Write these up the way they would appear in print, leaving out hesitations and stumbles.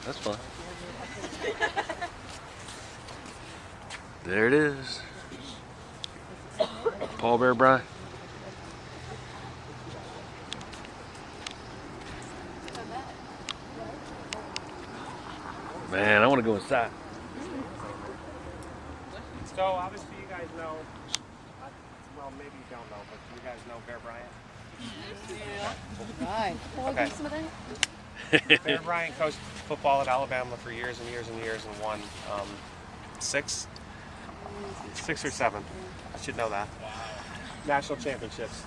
That's fun. There it is. Paul Bear Bryant. Man, I want to go inside. So obviously you guys know, well maybe you don't know, but you guys know Bear Bryant? Right. Okay. Bear Bryant coached football at Alabama for years and years and years and won six or seven, I should know that, national championships.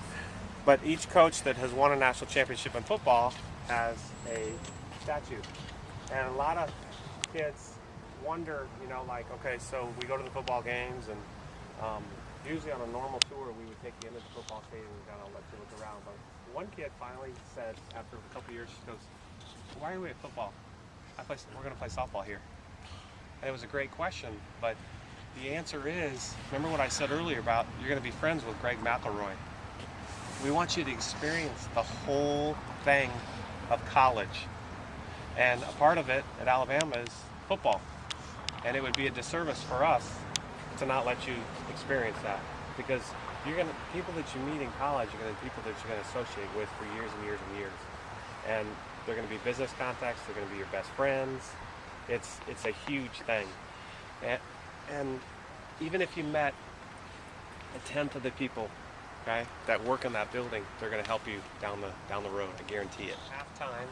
But each coach that has won a national championship in football has a statue. And a lot of kids wonder, you know, like, okay, so we go to the football games, and usually on a normal tour we would take you into the football stadium and kind of let you look around. But one kid finally said, after a couple years, she goes, "Why are we at football? We're going to play softball here." And it was a great question, but the answer is, remember what I said earlier about you're going to be friends with Greg McElroy. We want you to experience the whole thing of college. And a part of it at Alabama is football. And it would be a disservice for us to not let you experience that. Because people that you meet in college are going to be people that you're going to associate with for years and years and years. And they're going to be business contacts, they're going to be your best friends. It's a huge thing. And even if you met a tenth of the people, okay, that work in that building, they're going to help you down the road. I guarantee it. Halftime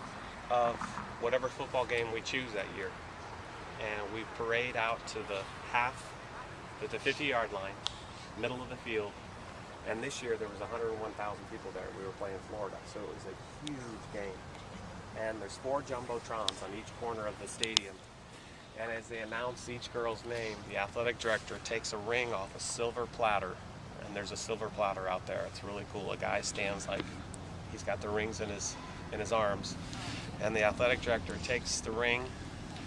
of whatever football game we choose that year, and we parade out to the 50-yard line, middle of the field. And this year there was 101,000 people there. We were playing Florida, so it was a huge game. And there's 4 jumbotrons on each corner of the stadium. And as they announce each girl's name, the athletic director takes a ring off a silver platter. And there's a silver platter out there. It's really cool. A guy stands like he's got the rings in his arms. And the athletic director takes the ring,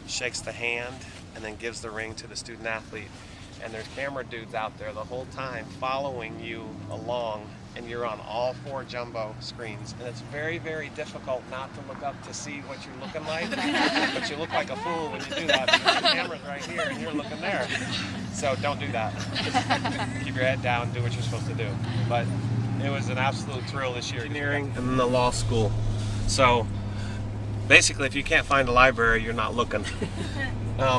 shakes the hand, and then gives the ring to the student athlete. And there's camera dudes out there the whole time following you along, and you're on all 4 jumbo screens. And it's very, very difficult not to look up to see what you're looking like, but you look like a fool when you do that because the camera's right here and you're looking there. So don't do that. Just keep your head down, do what you're supposed to do. But it was an absolute thrill this year. Engineering and then the law school. So basically, if you can't find a library, you're not looking.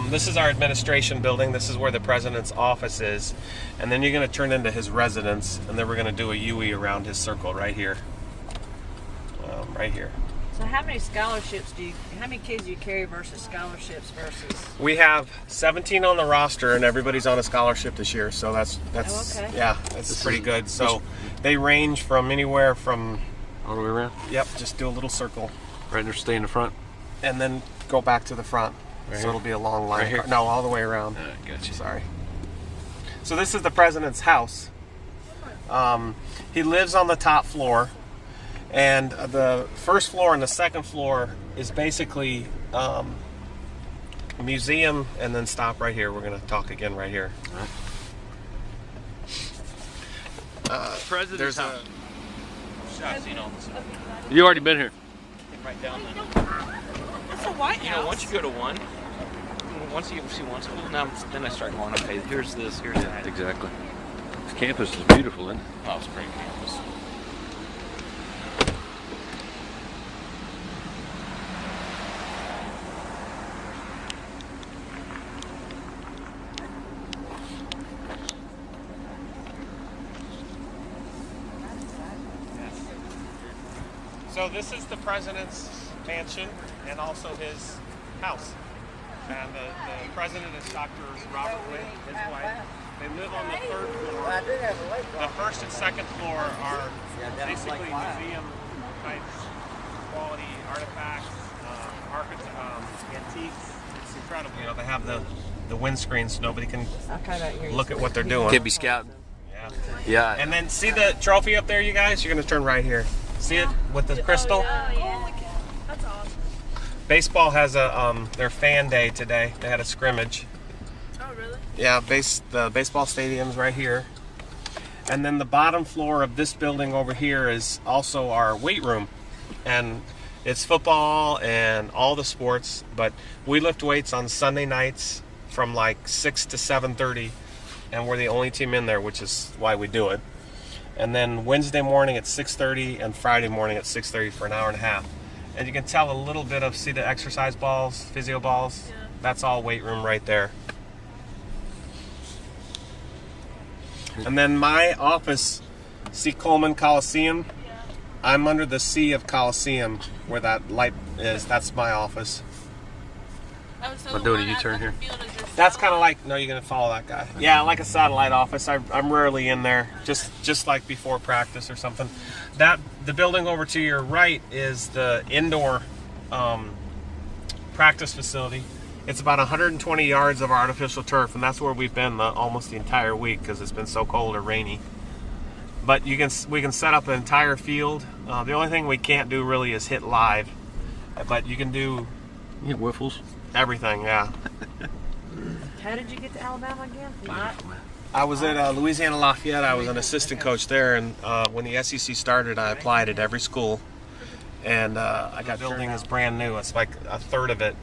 This is our administration building. This is where the president's office is. And then you're going to turn into his residence, and then we're going to do a U-E around his circle right here. Right here. So how many kids do you carry versus scholarships versus? We have 17 on the roster, and everybody's on a scholarship this year. So that's okay. Yeah, that's pretty good. So they range from anywhere from All the way around? Yep, just do a little circle. Right there, stay in the front? And then go back to the front. Right so here? it'll be a long line. Right here? No, all the way around. Gotcha. Sorry. So this is the president's house. He lives on the top floor. And the first floor and the second floor is basically a museum, and then stop right here. We're going to talk again right here. President's house. I've seen all this. You already been here. Right down there. That's a White House. You know, once you go to one, once you see one school, then I start going, okay, here's this, here's that. Exactly. This campus is beautiful, isn't it? Oh, it's a great campus. So this is the president's mansion and also his house. And the president is Dr. Robert Witt, his wife. They live on the 3rd floor. The first and second floor are basically museum-type quality artifacts, antiques. It's incredible. You know, they have the windscreen so nobody can look at what they're doing. Can't be scouting. Yeah. Yeah. And then see the trophy up there, you guys? You're going to turn right here. See it with the crystal? Oh, yeah. That's awesome. Baseball has their fan day today. They had a scrimmage. Oh, really? Yeah, the baseball stadium's right here. And then the bottom floor of this building over here is also our weight room. And It's football and all the sports, but we lift weights on Sunday nights from like 6 to 7:30, and we're the only team in there, which is why we do it. And then Wednesday morning at 6:30 and Friday morning at 6:30 for an hour and a half. And you can tell a little bit of, see the exercise balls, physio balls? Yeah. That's all weight room right there. And then my office, see Coleman Coliseum? Yeah. I'm under the C of Coliseum where that light is. That's my office. Oh, so I'm the doing a one at U-turn the here. field is your That's kind of satellite? like, no, you're going to follow that guy. Yeah, like a satellite office. I'm rarely in there, just like before practice or something. The building over to your right is the indoor practice facility. It's about 120 yards of artificial turf, and that's where we've been almost the entire week because it's been so cold or rainy. But we can set up an entire field. The only thing we can't do really is hit live, but you can do You get whiffles. everything. Yeah. How did you get to Alabama again? I was at Louisiana Lafayette. I was an assistant coach there, and when the SEC started, I applied at every school, and I got building is brand new. It's like a third of it.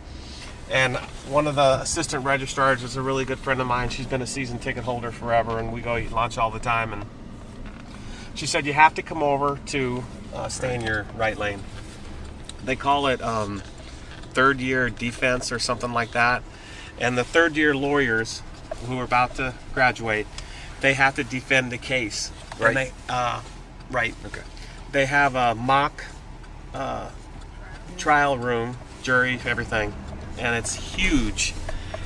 And one of the assistant registrars is a really good friend of mine. She's been a season ticket holder forever, and we go eat lunch all the time. And she said, you have to come over to stay in your right lane. They call it third year defense or something like that. And the third year lawyers who are about to graduate, they have to defend the case. Right. And they, right. Okay. They have a mock trial room, jury, everything. And it's huge.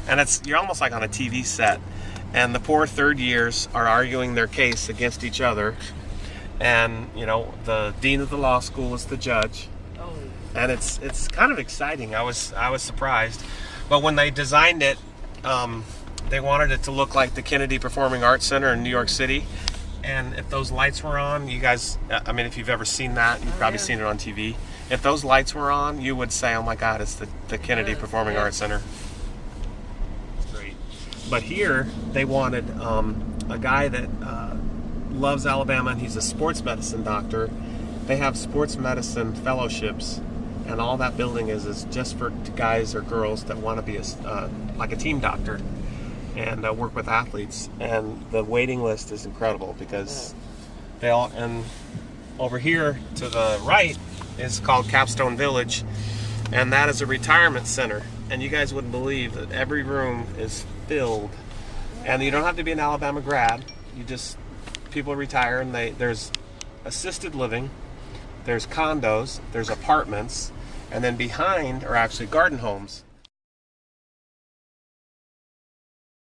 And you're almost like on a TV set. And the poor third years are arguing their case against each other. And, you know, the dean of the law school is the judge. Oh. And it's kind of exciting. I was surprised. But when they designed it, they wanted it to look like the Kennedy Performing Arts Center in New York City. And if those lights were on, you guys, I mean, if you've ever seen that, you've probably yeah. seen it on TV. If those lights were on, you would say, oh my God, it's the Kennedy Yes, Performing yes. Arts Center. It's great. But here, they wanted a guy that loves Alabama, and he's a sports medicine doctor. They have sports medicine fellowships, and all that building is just for guys or girls that want to be like a team doctor and work with athletes. And the waiting list is incredible because they all, and over here to the right is called Capstone Village, and that is a retirement center. And you guys wouldn't believe that every room is filled. And you don't have to be an Alabama grad. People retire, and there's assisted living, there's condos, there's apartments, and then behind are actually garden homes.